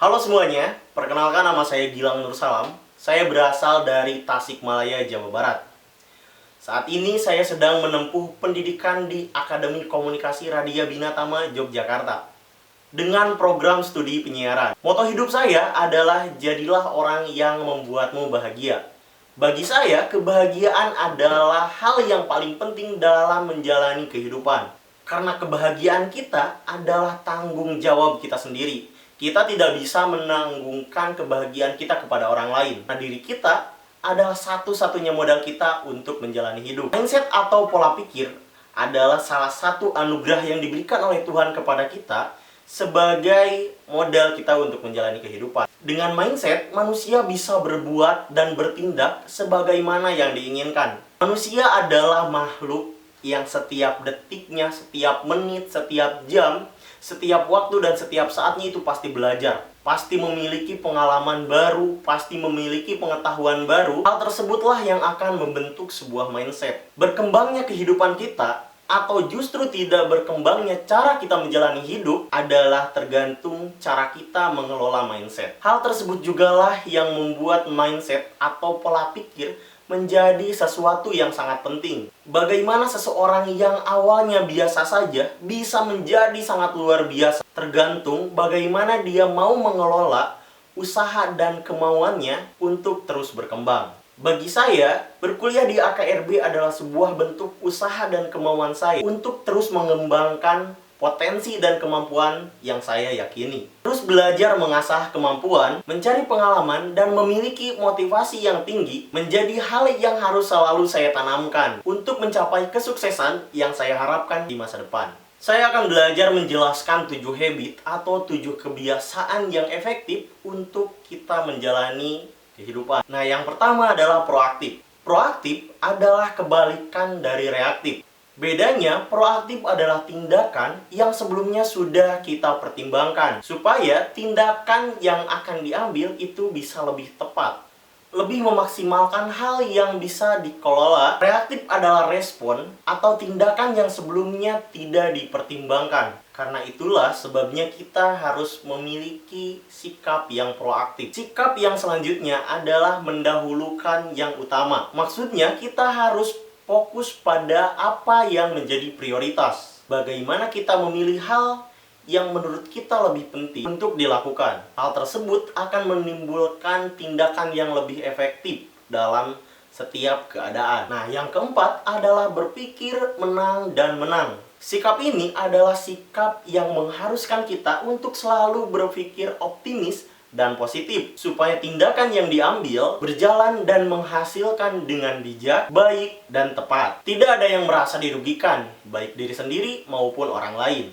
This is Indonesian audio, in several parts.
Halo semuanya, perkenalkan nama saya Gilang Nursalam. Saya berasal dari Tasikmalaya, Jawa Barat. Saat ini saya sedang menempuh pendidikan di Akademi Komunikasi Radia Binatama, Yogyakarta dengan program studi penyiaran. Moto hidup saya adalah jadilah orang yang membuatmu bahagia. Bagi saya, kebahagiaan adalah hal yang paling penting dalam menjalani kehidupan. Karena kebahagiaan kita adalah tanggung jawab kita sendiri. Kita tidak bisa menanggungkan kebahagiaan kita kepada orang lain. Nah, diri kita adalah satu-satunya modal kita untuk menjalani hidup. Mindset atau pola pikir adalah salah satu anugerah yang diberikan oleh Tuhan kepada kita sebagai modal kita untuk menjalani kehidupan. Dengan mindset, manusia bisa berbuat dan bertindak sebagaimana yang diinginkan. Manusia adalah makhluk yang setiap detiknya, setiap menit, setiap jam, setiap waktu dan setiap saatnya itu pasti belajar. Pasti memiliki pengalaman baru, pasti memiliki pengetahuan baru. Hal tersebutlah yang akan membentuk sebuah mindset. Berkembangnya kehidupan kita atau justru tidak berkembangnya cara kita menjalani hidup adalah tergantung cara kita mengelola mindset. Hal tersebut jugalah yang membuat mindset atau pola pikir menjadi sesuatu yang sangat penting. Bagaimana seseorang yang awalnya biasa saja bisa menjadi sangat luar biasa tergantung bagaimana dia mau mengelola usaha dan kemauannya untuk terus berkembang. Bagi saya, berkuliah di AKRB adalah sebuah bentuk usaha dan kemauan saya untuk terus mengembangkan potensi dan kemampuan yang saya yakini. Terus belajar mengasah kemampuan, mencari pengalaman, dan memiliki motivasi yang tinggi menjadi hal yang harus selalu saya tanamkan untuk mencapai kesuksesan yang saya harapkan di masa depan. Saya akan belajar menjelaskan 7 habit atau 7 kebiasaan yang efektif untuk kita menjalani kehidupan. Nah, yang pertama adalah proaktif. Proaktif adalah kebalikan dari reaktif. Bedanya, proaktif adalah tindakan yang sebelumnya sudah kita pertimbangkan supaya tindakan yang akan diambil itu bisa lebih tepat, lebih memaksimalkan hal yang bisa dikelola. Reaktif adalah respon atau tindakan yang sebelumnya tidak dipertimbangkan. Karena itulah sebabnya kita harus memiliki sikap yang proaktif. Sikap yang selanjutnya adalah mendahulukan yang utama. Maksudnya kita harus fokus pada apa yang menjadi prioritas. Bagaimana kita memilih hal yang menurut kita lebih penting untuk dilakukan. Hal tersebut akan menimbulkan tindakan yang lebih efektif dalam setiap keadaan. Nah, yang keempat adalah berpikir menang dan menang. Sikap ini adalah sikap yang mengharuskan kita untuk selalu berpikir optimis dan positif, supaya tindakan yang diambil berjalan dan menghasilkan dengan bijak, baik, dan tepat. Tidak ada yang merasa dirugikan, baik diri sendiri maupun orang lain.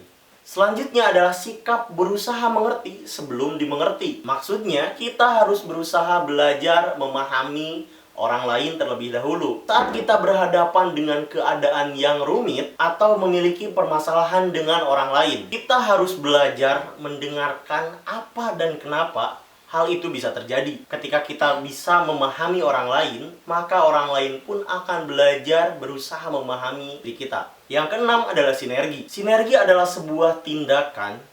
Selanjutnya adalah sikap berusaha mengerti sebelum dimengerti. Maksudnya, kita harus berusaha belajar memahami orang lain terlebih dahulu. Saat kita berhadapan dengan keadaan yang rumit atau memiliki permasalahan dengan orang lain, kita harus belajar mendengarkan apa dan kenapa hal itu bisa terjadi. Ketika kita bisa memahami orang lain, maka orang lain pun akan belajar berusaha memahami diri kita. Yang keenam adalah sinergi. Sinergi adalah sebuah tindakan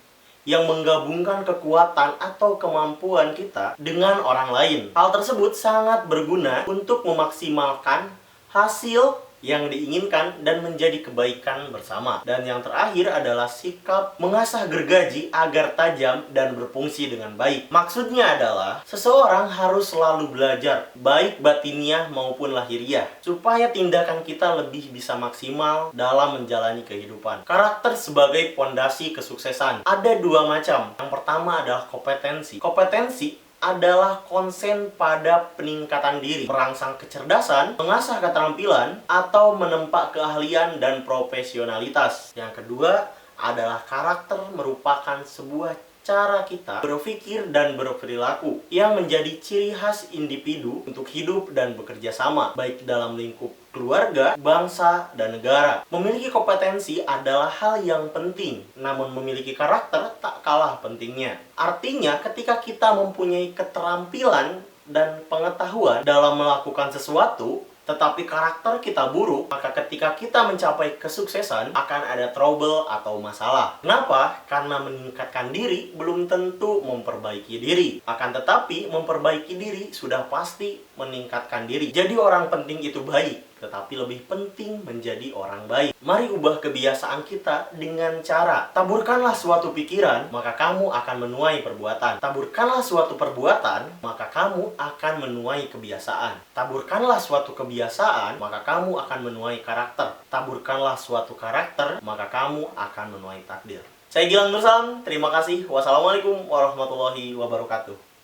yang menggabungkan kekuatan atau kemampuan kita dengan orang lain. Hal tersebut sangat berguna untuk memaksimalkan hasil yang diinginkan dan menjadi kebaikan bersama. Dan yang terakhir adalah sikap mengasah gergaji agar tajam dan berfungsi dengan baik. Maksudnya adalah seseorang harus selalu belajar, baik batiniah maupun lahiriah, supaya tindakan kita lebih bisa maksimal dalam menjalani kehidupan. Karakter sebagai pondasi kesuksesan. Ada dua macam. Yang pertama adalah kompetensi. Kompetensi adalah konsen pada peningkatan diri, merangsang kecerdasan, mengasah keterampilan, atau menempa keahlian dan profesionalitas. Yang kedua adalah karakter, merupakan sebuah cara kita berpikir dan berperilaku yang menjadi ciri khas individu untuk hidup dan bekerja sama, baik dalam lingkup keluarga, bangsa, dan negara. Memiliki kompetensi adalah hal yang penting, namun memiliki karakter tak kalah pentingnya. Artinya, ketika kita mempunyai keterampilan dan pengetahuan dalam melakukan sesuatu, Tetapi karakter kita buruk, maka ketika kita mencapai kesuksesan, akan ada trouble atau masalah. Kenapa? Karena meningkatkan diri belum tentu memperbaiki diri. Akan tetapi, memperbaiki diri sudah pasti meningkatkan diri. Jadi orang penting itu baik, tetapi lebih penting menjadi orang baik. Mari ubah kebiasaan kita dengan cara taburkanlah suatu pikiran, maka kamu akan menuai perbuatan. Taburkanlah suatu perbuatan, maka kamu akan menuai kebiasaan. Taburkanlah suatu kebiasaan, maka kamu akan menuai karakter. Taburkanlah suatu karakter, maka kamu akan menuai takdir. Saya Gilang Nursalam, terima kasih. Wassalamualaikum warahmatullahi wabarakatuh.